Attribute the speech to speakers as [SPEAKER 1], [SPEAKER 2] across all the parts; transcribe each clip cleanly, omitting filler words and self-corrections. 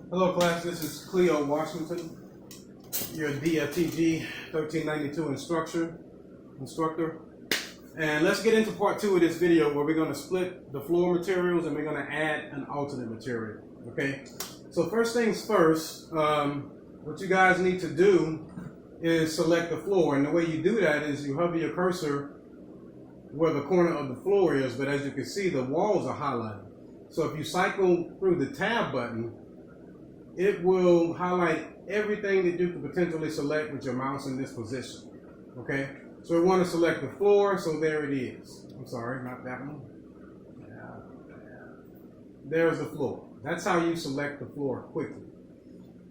[SPEAKER 1] Hello class, this is Cleo Washington, your DFTG-1392 instructor. And let's get into part 2 of this video where we're going to split the floor materials and we're going to add an alternate material. Okay, so first things first, what you guys need to do is select the floor. And the way you do that is you hover your cursor where the corner of the floor is, but as you can see, the walls are highlighted. So if you cycle through the tab button, it will highlight everything that you could potentially select with your mouse in this position. Okay, so we want to select the floor, so there it is. I'm sorry, not that one. There's the floor. That's how you select the floor quickly.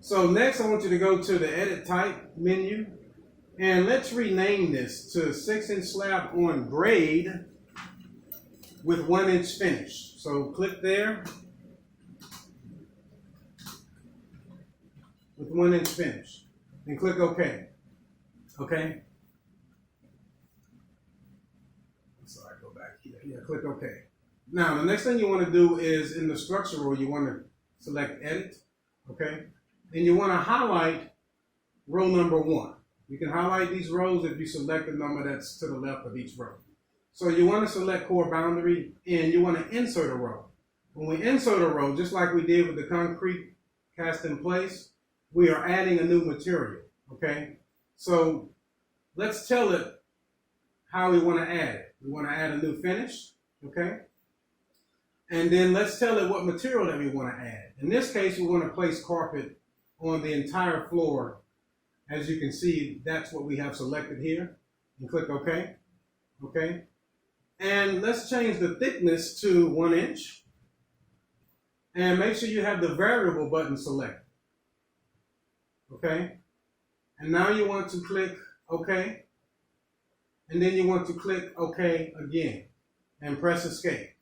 [SPEAKER 1] So next I want you to go to the edit type menu and let's rename this to 6-inch slab on grade with 1-inch finish. So click there. With 1-inch finish, and click OK. Okay. Sorry, go back here. Yeah, click OK. Now, the next thing you want to do is in the structure row, you want to select Edit. Okay. And you want to highlight row number 1. You can highlight these rows if you select the number that's to the left of each row. So you want to select core boundary and you want to insert a row. When we insert a row, just like we did with the concrete cast in place, we are adding a new material, okay? So let's tell it how we want to add it. We want to add a new finish, okay? And then let's tell it what material that we want to add. In this case, we want to place carpet on the entire floor. As you can see, that's what we have selected here. And click OK, okay? And let's change the thickness to 1 inch. And make sure you have the variable button selected. Okay, and now you want to click OK, and then you want to click OK again, and press Escape.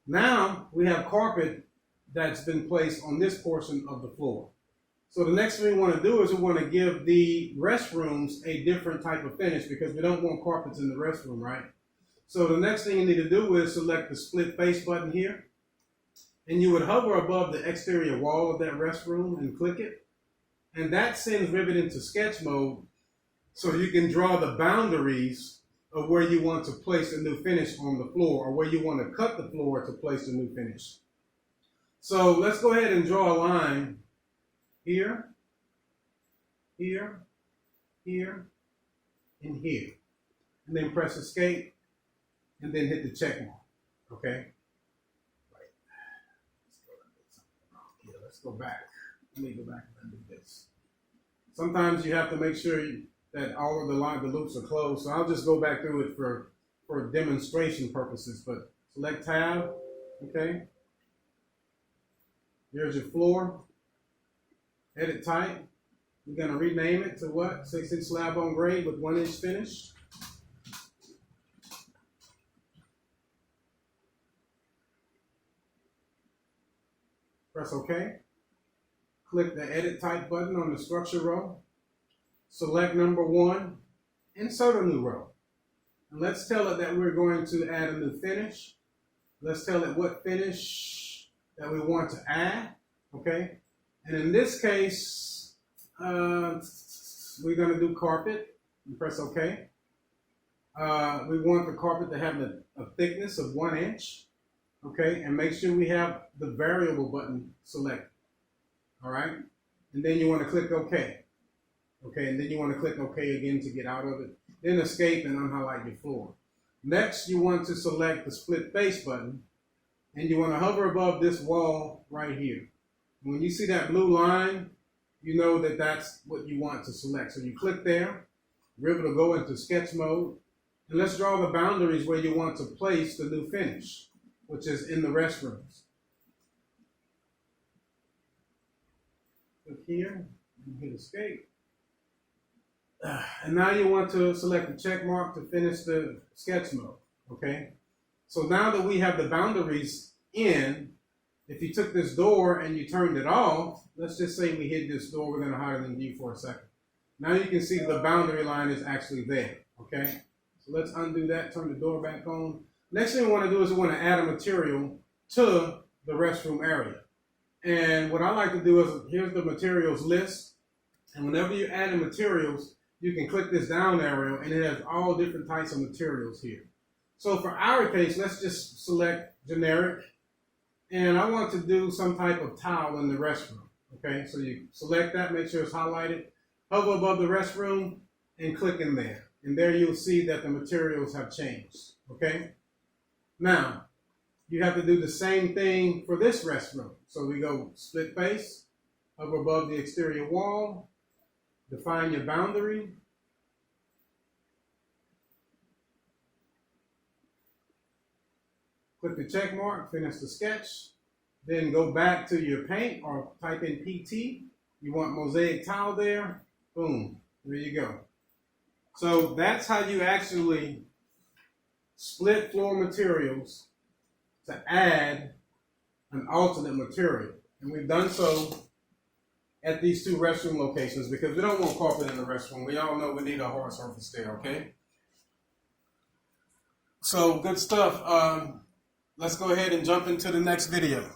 [SPEAKER 1] Now we have carpet that's been placed on this portion of the floor. So the next thing we want to do is we want to give the restrooms a different type of finish because we don't want carpets in the restroom, right? So the next thing you need to do is select the split face button here, and you would hover above the exterior wall of that restroom and click it. And that sends Rivet into sketch mode so you can draw the boundaries of where you want to place a new finish on the floor or where you want to cut the floor to place the new finish. So let's go ahead and draw a line here, here, here, and here. And then press Escape and then hit the check mark, okay? Right. Let's go back. Let me go back and do this. Sometimes you have to make sure that all of the loops are closed. So I'll just go back through it for demonstration purposes. But select tab, okay? Here's your floor. Edit type. We're going to rename it to what? 6-inch slab on grade with 1-inch finish. Press OK. Click the Edit Type button on the structure row. Select number 1. Insert a new row. And let's tell it that we're going to add a new finish. Let's tell it what finish that we want to add. Okay. And in this case, we're going to do carpet. And press OK. We want the carpet to have a thickness of 1 inch. Okay. And make sure we have the variable button selected. All right, and then you want to click OK. Okay, and then you want to click OK again to get out of it. Then Escape and unhighlight your floor. Next, you want to select the split face button, and you want to hover above this wall right here. When you see that blue line, you know that that's what you want to select. So you click there, Rivet will go into sketch mode, and let's draw the boundaries where you want to place the new finish, which is in the restrooms. Click here and hit Escape. And now you want to select the check mark to finish the sketch mode. Okay. So now that we have the boundaries in, if you took this door and you turned it off, let's just say we hit this door, we're going to hide it in view for a second. Now you can see the boundary line is actually there. Okay. So let's undo that, turn the door back on. Next thing we want to do is we want to add a material to the restroom area. And what I like to do is, here's the materials list. And whenever you add in materials, you can click this down arrow and it has all different types of materials here. So for our case, let's just select generic. And I want to do some type of tile in the restroom. Okay, so you select that, make sure it's highlighted, hover above the restroom, and click in there. And there you'll see that the materials have changed. Okay, now you have to do the same thing for this restroom. So we go split face, hover above the exterior wall, define your boundary. Click the check mark, finish the sketch. Then go back to your paint or type in PT. You want mosaic tile there. Boom, there you go. So that's how you actually split floor materials to add an alternate material. And we've done so at these two restroom locations because we don't want carpet in the restroom. We all know we need a hard surface there, okay? So good stuff. Let's go ahead and jump into the next video.